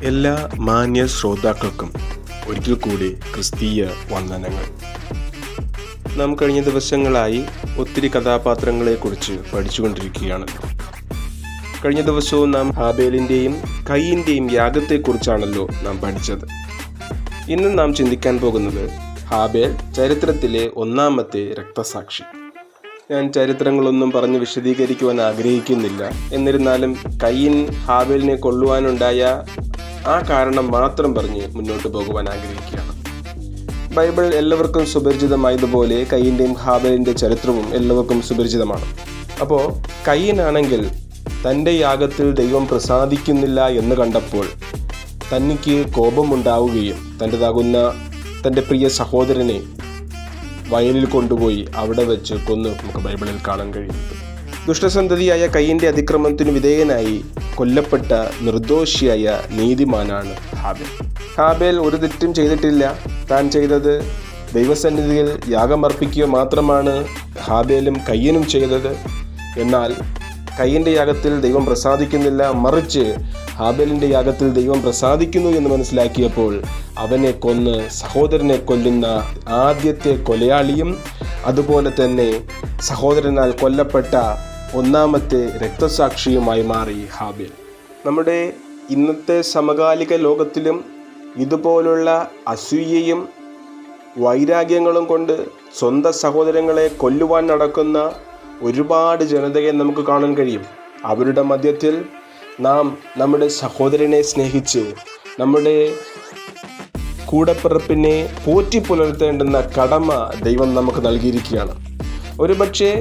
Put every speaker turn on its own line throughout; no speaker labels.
എല്ലാ മാന്യ ശ്രോതാക്കൾക്കും ഒരിക്കൽ കൂടി ക്രിസ്തീയ വന്ദനങ്ങൾ. നാം കഴിഞ്ഞ ദിവസങ്ങളായി ഒത്തിരി കഥാപാത്രങ്ങളെക്കുറിച്ച് പഠിച്ചുകൊണ്ടിരിക്കുകയാണ്. കഴിഞ്ഞ ദിവസവും നാം ഹാബേലിൻ്റെയും കയീൻ്റെയും യാഗത്തെക്കുറിച്ചാണല്ലോ നാം പഠിച്ചത്. ഇന്ന് നാം ചിന്തിക്കാൻ പോകുന്നത് ഹാബേൽ ചരിത്രത്തിലെ ഒന്നാമത്തെ രക്തസാക്ഷി. ഞാൻ ചരിത്രങ്ങളൊന്നും പറഞ്ഞ് വിശദീകരിക്കുവാൻ ആഗ്രഹിക്കുന്നില്ല. എന്നിരുന്നാലും കയീൻ ഹാബേലിനെ കൊല്ലുവാനുണ്ടായ ആ കാരണം മാത്രം പറഞ്ഞ് മുന്നോട്ട് പോകുവാൻ ആഗ്രഹിക്കുകയാണ്. ബൈബിൾ എല്ലാവർക്കും സുപരിചിതമായതുപോലെ കയീൻ്റെയും ഹാബേലിൻ്റെ ചരിത്രവും എല്ലാവർക്കും സുപരിചിതമാണ്. അപ്പോൾ കയീനാണെങ്കിൽ തൻ്റെ യാഗത്തിൽ ദൈവം പ്രസാദിക്കുന്നില്ല എന്ന് കണ്ടപ്പോൾ തനിക്ക് കോപമുണ്ടാവുകയും തൻ്റെ പ്രിയ സഹോദരനെ വയലിൽ കൊണ്ടുപോയി അവിടെ വെച്ച് കൊന്നു നമുക്ക് ബൈബിളിൽ കാണാൻ കഴിയും. ദുഷ്ടസന്തതിയായ കയീൻ്റെ അതിക്രമത്തിനു വിധേയനായി കൊല്ലപ്പെട്ട നിർദോഷിയായ നീതിമാനാണ് ഹാബേൽ. ഹാബേൽ ഒരു തെറ്റും ചെയ്തിട്ടില്ല. താൻ ചെയ്തത് ദൈവസന്നിധിയിൽ യാഗമർപ്പിക്കുക മാത്രമാണ് ഹാബേലും കയീനും ചെയ്തത്. എന്നാൽ കയീൻ്റെ യാഗത്തിൽ ദൈവം പ്രസാദിക്കുന്നില്ല, മറിച്ച് ഹാബേലിൻ്റെ യാഗത്തിൽ ദൈവം പ്രസാദിക്കുന്നു എന്ന് മനസ്സിലാക്കിയപ്പോൾ അവനെ കൊന്ന് സഹോദരനെ കൊല്ലുന്ന ആദ്യത്തെ കൊലയാളിയും അതുപോലെ തന്നെ സഹോദരനാൽ കൊല്ലപ്പെട്ട ഒന്നാമത്തെ രക്തസാക്ഷിയുമായി മാറി ഹാബേൽ. നമ്മുടെ ഇന്നത്തെ സമകാലിക ലോകത്തിലും ഇതുപോലുള്ള അസൂയയും വൈരാഗ്യങ്ങളും കൊണ്ട് സ്വന്തം സഹോദരങ്ങളെ കൊല്ലുവാൻ നടക്കുന്ന ഒരുപാട് ജനതയെ നമുക്ക് കാണാൻ കഴിയും. അവരുടെ മധ്യത്തിൽ നാം നമ്മുടെ സഹോദരനെ സ്നേഹിച്ച് നമ്മുടെ കൂടപ്പിറപ്പിനെ പോറ്റി പുലർത്തേണ്ടുന്ന കടമ ദൈവം നമുക്ക് നൽകിയിരിക്കുകയാണ്. ഒരുപക്ഷെ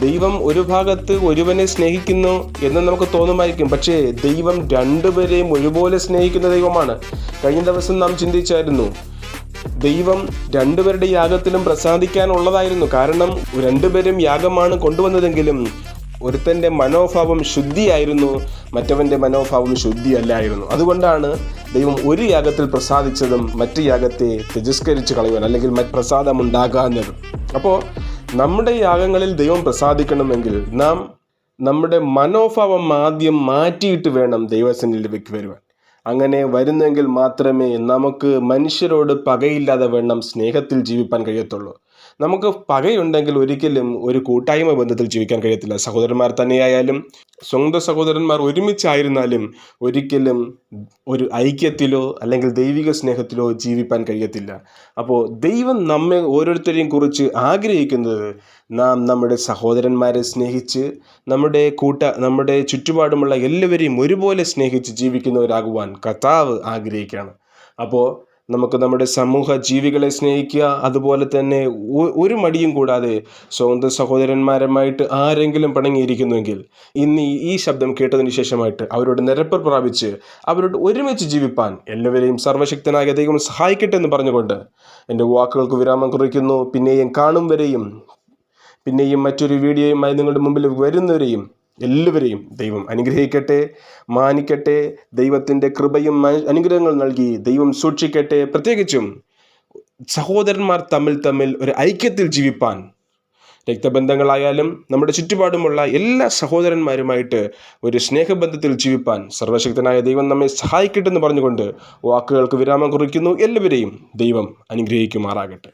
ദൈവം ഒരു ഭാഗത്ത് ഒരുവനെ സ്നേഹിക്കുന്നു എന്ന് നമുക്ക് തോന്നുമായിരിക്കും. പക്ഷേ ദൈവം രണ്ടുപേരെയും ഒരുപോലെ സ്നേഹിക്കുന്ന ദൈവമാണ്. കഴിഞ്ഞ ദിവസം നാം ചിന്തിച്ചായിരുന്നു, ദൈവം രണ്ടുപേരുടെ യാഗത്തിലും പ്രസാദിക്കാനുള്ളതായിരുന്നു. കാരണം രണ്ടുപേരും യാഗമാണ് കൊണ്ടുവന്നതെങ്കിലും ഒരുത്തൻ്റെ മനോഭാവം ശുദ്ധിയായിരുന്നു, മറ്റവൻ്റെ മനോഭാവം ശുദ്ധിയല്ലായിരുന്നു. അതുകൊണ്ടാണ് ദൈവം ഒരു യാഗത്തിൽ പ്രസാദിച്ചതും മറ്റു യാഗത്തെ തിരസ്കരിച്ച് കളയുവാൻ അല്ലെങ്കിൽ പ്രസാദം ഉണ്ടാകാഞ്ഞതും. അപ്പോൾ നമ്മുടെ യാഗങ്ങളിൽ ദൈവം പ്രസാദിക്കണമെങ്കിൽ നാം നമ്മുടെ മനോഭാവം ആദ്യം മാറ്റിയിട്ട് വേണം ദൈവസന്നിധിയിലേക്ക് വരുവാൻ. അങ്ങനെ വരുന്നെങ്കിൽ മാത്രമേ നമുക്ക് മനുഷ്യരോട് പകയില്ലാതെ വേണം സ്നേഹത്തിൽ ജീവിക്കാൻ കഴിയത്തുള്ളൂ. നമുക്ക് പകയുണ്ടെങ്കിൽ ഒരിക്കലും ഒരു കൂട്ടായ്മ ബന്ധത്തിൽ ജീവിക്കാൻ കഴിയത്തില്ല. സഹോദരന്മാർ തന്നെയായാലും സ്വന്തം സഹോദരന്മാർ ഒരുമിച്ചായിരുന്നാലും ഒരിക്കലും ഒരു ഐക്യത്തിലോ അല്ലെങ്കിൽ ദൈവിക സ്നേഹത്തിലോ ജീവിക്കാൻ കഴിയത്തില്ല. അപ്പോൾ ദൈവം നമ്മെ ഓരോരുത്തരെയും കുറിച്ച് ആഗ്രഹിക്കുന്നത് നാം നമ്മുടെ സഹോദരന്മാരെ സ്നേഹിച്ച് നമ്മുടെ ചുറ്റുപാടുമുള്ള എല്ലാവരെയും ഒരുപോലെ സ്നേഹിച്ച് ജീവിക്കുന്നവരാകുവാൻ കർത്താവ് ആഗ്രഹിക്കുകയാണ്. അപ്പോൾ നമുക്ക് നമ്മുടെ സമൂഹ ജീവികളെ സ്നേഹിക്കുക, അതുപോലെ തന്നെ ഒരു മടിയും കൂടാതെ സ്വന്തം സഹോദരന്മാരുമായിട്ട് ആരെങ്കിലും പിണങ്ങിയിരിക്കുന്നുവെങ്കിൽ ഇന്ന് ഈ ശബ്ദം കേട്ടതിന് ശേഷമായിട്ട് അവരോട് നിരപ്പ് പ്രാപിച്ച് അവരോട് ഒരുമിച്ച് ജീവിപ്പാൻ എല്ലാവരെയും സർവശക്തനായ ദൈവം സഹായിക്കട്ടെ എന്ന് പറഞ്ഞുകൊണ്ട് എൻ്റെ വാക്കുകൾക്ക് വിരാമം കുറിക്കുന്നു. പിന്നെയും മറ്റൊരു വീഡിയോയുമായി നിങ്ങളുടെ മുമ്പിൽ വരുന്നവരെയും എല്ലാവരെയും ദൈവം അനുഗ്രഹിക്കട്ടെ, മാനിക്കട്ടെ. ദൈവത്തിൻ്റെ കൃപയും അനുഗ്രഹങ്ങൾ നൽകി ദൈവം സൂക്ഷിക്കട്ടെ. പ്രത്യേകിച്ചും സഹോദരന്മാർ തമ്മിൽ ഒരു ഐക്യത്തിൽ ജീവിപ്പാൻ, രക്തബന്ധങ്ങളായാലും നമ്മുടെ ചുറ്റുപാടുമുള്ള എല്ലാ സഹോദരന്മാരുമായിട്ട് ഒരു സ്നേഹബന്ധത്തിൽ ജീവിപ്പാൻ സർവശക്തനായ ദൈവം നമ്മെ സഹായിക്കട്ടെ എന്ന് പറഞ്ഞുകൊണ്ട് വാക്കുകൾക്ക് വിരാമം കുറിക്കുന്നു. എല്ലാവരെയും ദൈവം അനുഗ്രഹിക്കുമാറാകട്ടെ.